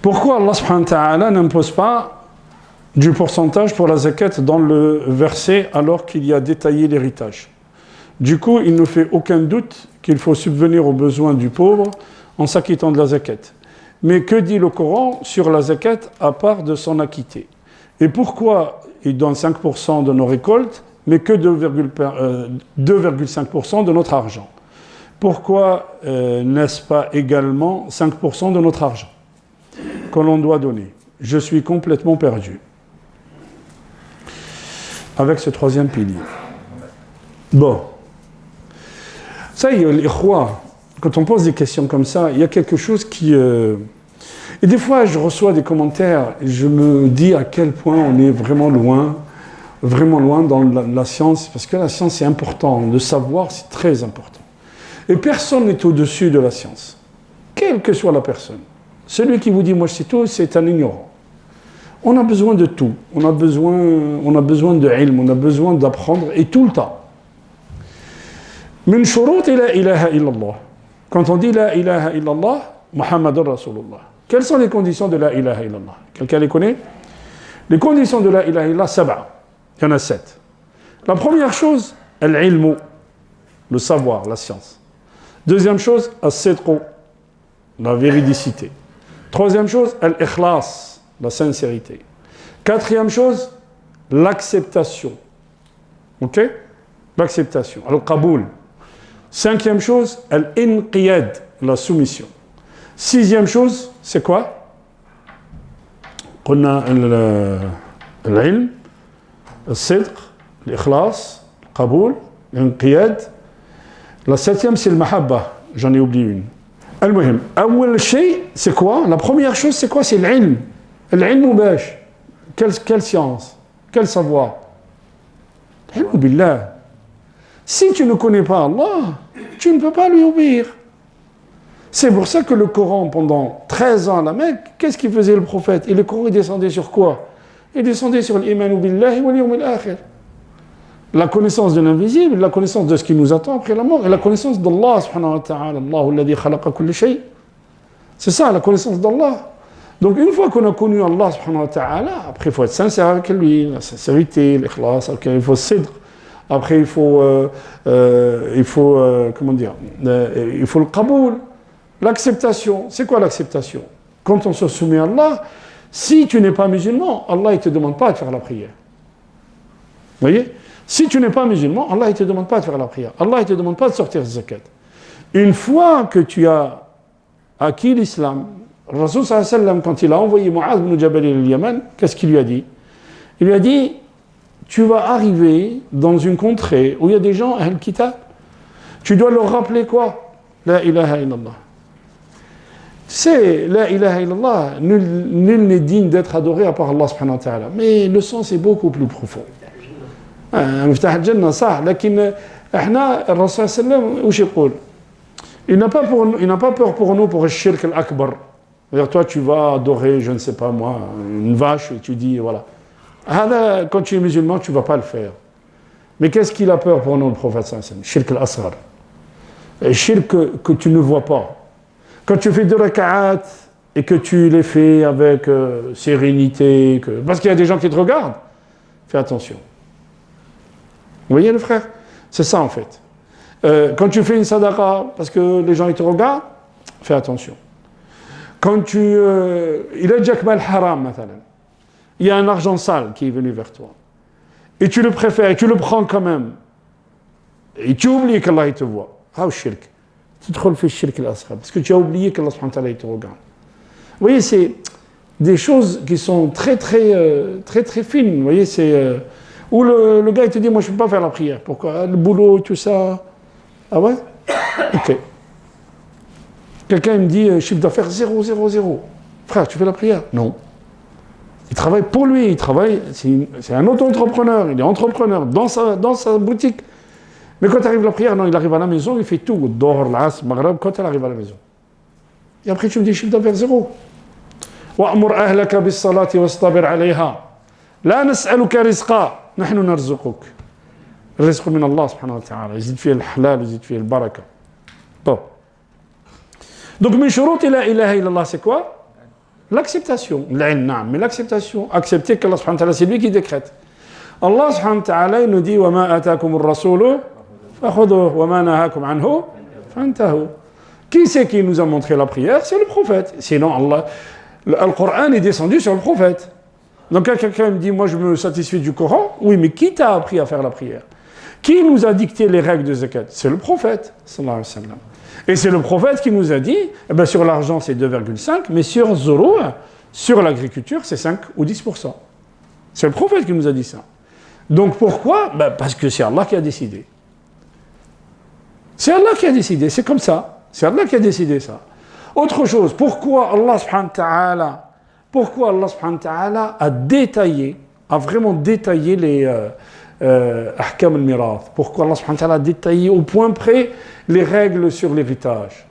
Pourquoi Allah subhanahu wa ta'ala n'impose pas du pourcentage pour la zakat dans le verset alors qu'il y a détaillé l'héritage? Du coup, il ne fait aucun doute qu'il faut subvenir aux besoins du pauvre en s'acquittant de la zakat. Mais que dit le Coran sur la zakat à part de s'en acquitter? Et pourquoi il donne 5% de nos récoltes, mais que 2,5% de notre argent? Pourquoi n'est-ce pas également 5% de notre argent que l'on doit donner? Je suis complètement perdu avec ce troisième pilier. Bon. Ça y est, l'ikhwa, quand on pose des questions comme ça, il y a quelque chose qui... Et des fois, je reçois des commentaires et je me dis à quel point on est vraiment loin dans la science, parce que la science, c'est important. Le savoir, c'est très important. Et personne n'est au-dessus de la science, quelle que soit la personne. Celui qui vous dit « moi je sais tout », c'est un ignorant. On a besoin de tout. On a besoin de ilm, on a besoin d'apprendre, et tout le temps. Min shurut la ilaha illallah. Quand on dit la ilaha illallah, Muhammadur Rasulullah. Quelles sont les conditions de la ilaha illallah? Quelqu'un les connaît? Les conditions de la ilaha illallah, sab'a. Il y en a 7. La première chose, al-ilmu, le savoir, la science. Deuxième chose, as-sidqu, la véridicité. Troisième chose, al-ikhlas, la sincérité. Quatrième chose, l'acceptation. Ok? L'acceptation. Al-qaboul. Cinquième chose, al-inqiyad, la soumission. Sixième chose, c'est quoi? On a l'ilm, al-sidq, l'ikhlas, al-qaboul, l'inqiyad. La septième, c'est le mahabba. J'en ai oublié une. Al-muhim. Awwal shay, c'est quoi? La première chose, c'est quoi? C'est l'ilm. L'ilm mubash. Quelle science? Quel savoir? L'ilm billah. Si tu ne connais pas Allah, tu ne peux pas lui obéir. C'est pour ça que le Coran, pendant 13 ans à la Mecque, qu'est-ce qu'il faisait le prophète? Et le Coran, il descendait sur quoi? Il descendait sur l'imanu billahi wal yawm al-akhir. La connaissance de l'invisible, la connaissance de ce qui nous attend après la mort, et la connaissance d'Allah subhanahu wa ta'ala. Allahu alladhi khalaqa kulli shay. C'est ça, la connaissance d'Allah. Donc une fois qu'on a connu Allah subhanahu wa ta'ala, après il faut être sincère avec lui, la sincérité, l'ikhlas, il faut sidr. Après il faut comment dire, il faut le qaboul, l'acceptation. C'est quoi l'acceptation? Quand on se soumet à Allah, si tu n'es pas musulman, Allah ne te demande pas de faire la prière. Vous voyez? Si tu n'es pas musulman, Allah ne te demande pas de faire la prière. Allah ne te demande pas de sortir de zakat. Une fois que tu as acquis l'islam, le Rasul sallallahu alayhi wa sallam, quand il a envoyé Mu'adh ibn Jabal au Yémen, qu'est-ce qu'il lui a dit? Il lui a dit, tu vas arriver dans une contrée où il y a des gens, Ahl-Kitab, tu dois leur rappeler quoi? La ilaha illallah. C'est la ilaha illallah, nul n'est digne d'être adoré à part Allah subhanahu wa ta'ala. Mais le sens est beaucoup plus profond. مفتاح الجنة صح لكن احنا الرسول صلى الله عليه وسلم وش يقول il n'a pas peur pour nous pour le shirk al-akbar. C'est-à-dire toi tu vas adorer je ne sais pas moi une vache et tu dis voilà quand tu es musulman tu vas pas le faire. Mais qu'est-ce qu'il a peur pour nous le prophète sallallahu alayhi wa sallam? Shirk al-asghar, shirk que tu ne vois pas. Quand tu fais 2 raka'at et que tu les fais avec sérénité parce qu'il y a des gens qui te regardent, fais attention. Vous voyez le frère? C'est ça en fait. Quand tu fais une sadaqa parce que les gens ils te regardent, fais attention. Quand tu... il a jakbal haram, مثلا. Il y a un argent sale qui est venu vers toi. Et tu le préfères, et tu le prends quand même. Et tu oublies qu'Allah il te voit. Ah, shirk. Tu te refais shirk al-asghar. Parce que tu as oublié qu'Allah subhanahu wa ta'ala il te regarde. Vous voyez, c'est des choses qui sont très fines. Vous voyez, c'est... Où le gars il te dit moi je ne peux pas faire la prière. Pourquoi? Le boulot, tout ça. Ah ouais? Ok. Quelqu'un me dit chiffre d'affaires 0, 0, 0. Frère, tu fais la prière? Non. Il travaille pour lui, il travaille, c'est un auto-entrepreneur, il est entrepreneur dans sa boutique. Mais quand arrive la prière, non, il arrive à la maison, il fait tout. Dohr, l'Asr, Maghreb, quand il arrive à la maison. Et après tu me dis chiffre d'affaires 0. وَأْمُرْ أَهْلَكَ بِالصَّلَاةِ وَاسْطَبِرْ عَلَيْهَا لا نسألك رزقا نحن نرزقك الرزق من الله سبحانه وتعالى يزيد فيه الحلال يزيد فيه البركة. Bon. Donc من شروط لا إله إلا الله c'est quoi? l'acceptation. Mais l'acceptation, accepter qu'Allah subhanahu wa ta'ala, c'est lui qui décrète. Allah subhanahu wa ta'ala, il nous dit وَمَا أَتَاكُمُ الرَّسُولُ فَخُذُوهُ وَمَا نَهَاكُمْ عَنْهُ فَانْتَهُوا. Qui c'est qui nous a montré la prière? C'est le prophète. Sinon, Allah, le Coran est descendu sur le prophète. Donc quand quelqu'un me dit, moi je me satisfais du Coran, oui, mais qui t'a appris à faire la prière? Qui nous a dicté les règles de zakat? C'est le prophète, sallallahu alayhi wa sallam. Et c'est le prophète qui nous a dit, eh ben, sur l'argent c'est 2,5, mais sur Zoro, sur l'agriculture c'est 5 ou 10%. C'est le prophète qui nous a dit ça. Donc pourquoi? Ben, parce que c'est Allah qui a décidé. C'est Allah qui a décidé, c'est comme ça. C'est Allah qui a décidé ça. Autre chose, pourquoi Allah subhanahu wa ta'ala a détaillé, a vraiment détaillé les ahkam al-mirath? Pourquoi Allah subhanahu wa ta'ala a détaillé au point près les règles sur l'héritage?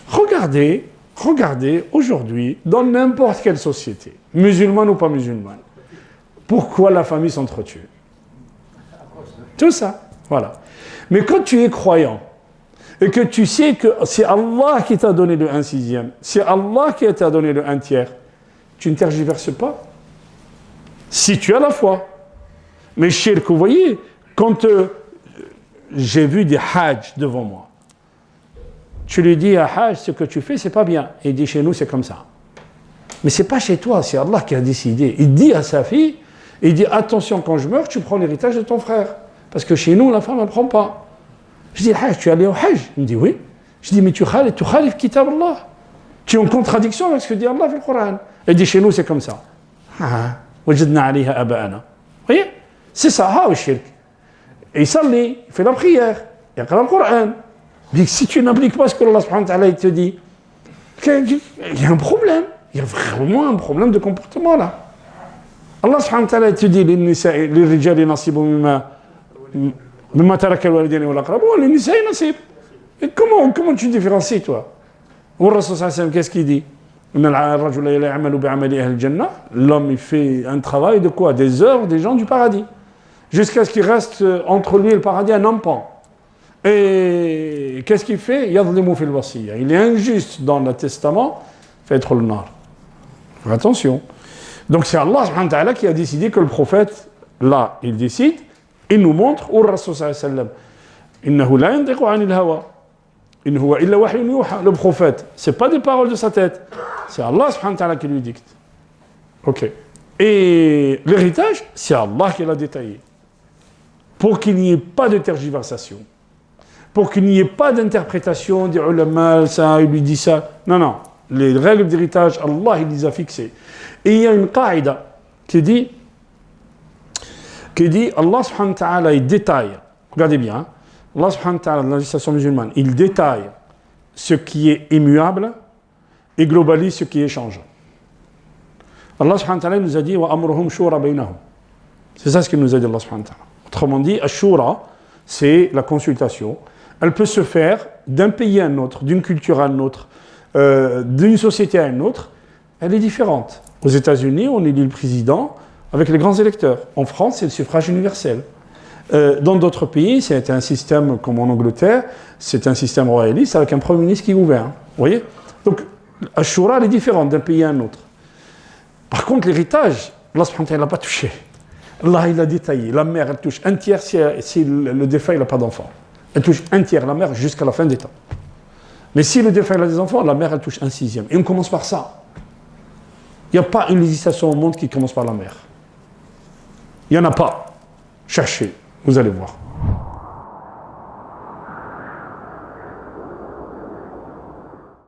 Regardez aujourd'hui, dans n'importe quelle société, musulmane ou pas musulmane, pourquoi la famille s'entretue? Tout ça, voilà. Mais quand tu es croyant, et que tu sais que c'est Allah qui t'a donné le 1/6, c'est Allah qui t'a donné le 1/3, tu ne tergiverses pas. Si tu as la foi. Mais shirk, vous voyez, quand j'ai vu des hajj devant moi, tu lui dis à hajj, ce que tu fais, c'est pas bien. Il dit, chez nous, c'est comme ça. Mais c'est pas chez toi, c'est Allah qui a décidé. Il dit à sa fille, il dit, attention, quand je meurs, tu prends l'héritage de ton frère. Parce que chez nous, la femme, elle ne prend pas. Je dis, Hajj, tu es allé au Hajj? Il me dit, oui. Je dis, mais tu khalif kitab Allah. Tu es en contradiction avec ce que dit Allah dans le Coran. Il dit, chez nous, c'est comme ça. Wajadna alayha aba'ana. Vous voyez? C'est ça, le shirk. Et il s'allie, il fait la prière, il y a le Coran. Mais si tu n'appliques pas ce que Allah subhanahu wa ta'ala te dit, il y a un problème. Il y a vraiment un problème de comportement là. Allah subhanahu wa ta'ala te dit, les rijali nasibu mimma taraka al-walidayni wal-aqrabun, les nisa'i nasib. Et comment tu différencies, toi? Ou le Rasul sallallahu alayhi wa sallam, qu'est-ce qu'il dit? L'homme, il fait un travail de quoi? Des œuvres des gens du paradis. Jusqu'à ce qu'il reste entre lui et le paradis un empan. Et qu'est-ce qu'il fait? Il est injuste dans le testament. Faites le nar. Attention. Donc c'est Allah subhanahu wa ta'ala qui a décidé que le prophète, là, il décide, il nous montre, ou le Rasul sallallahu alayhi wa sallam, innahu la yantiqu anil hawa. In huwa illa wahyun yuha. Le prophète, c'est pas des paroles de sa tête. C'est Allah subhanahu wa ta'ala qui lui dicte. Ok. Et l'héritage, c'est Allah qui l'a détaillé. Pour qu'il n'y ait pas de tergiversation. Pour qu'il n'y ait pas d'interprétation des ulama, ça, il lui dit ça. Non, non. Les règles d'héritage, Allah, il les a fixées. Et il y a une qaïda qui dit Allah subhanahu wa ta'ala, il détaille. Regardez bien. Hein, Allah subhanahu wa ta'ala, dans la législation musulmane, il détaille ce qui est immuable et globalise ce qui est changeant. Allah subhanahu wa ta'ala nous a dit wa amruhum shura baynahum. C'est ça ce qu'il nous a dit Allah subhanahu wa ta'ala. Autrement dit, ashura, c'est la consultation. Elle peut se faire d'un pays à un autre, d'une culture à une autre, d'une société à une autre. Elle est différente. Aux États-Unis, on élit le président avec les grands électeurs. En France, c'est le suffrage universel. Dans d'autres pays, c'est un système comme en Angleterre, c'est un système royaliste avec un premier ministre qui gouverne. Vous voyez? Donc, Ashura, elle est différente d'un pays à un autre. Par contre, l'héritage, Allah subhanahu wa ta'ala l'a pas touché. Allah, il a détaillé. La mère, elle touche 1/3 si le défunt n'a pas d'enfant. Elle touche 1/3, la mère, jusqu'à la fin des temps. Mais si le défunt a des enfants, la mère, elle touche 1/6. Et on commence par ça. Il n'y a pas une législation au monde qui commence par la mère. Il n'y en a pas. Cherchez, vous allez voir.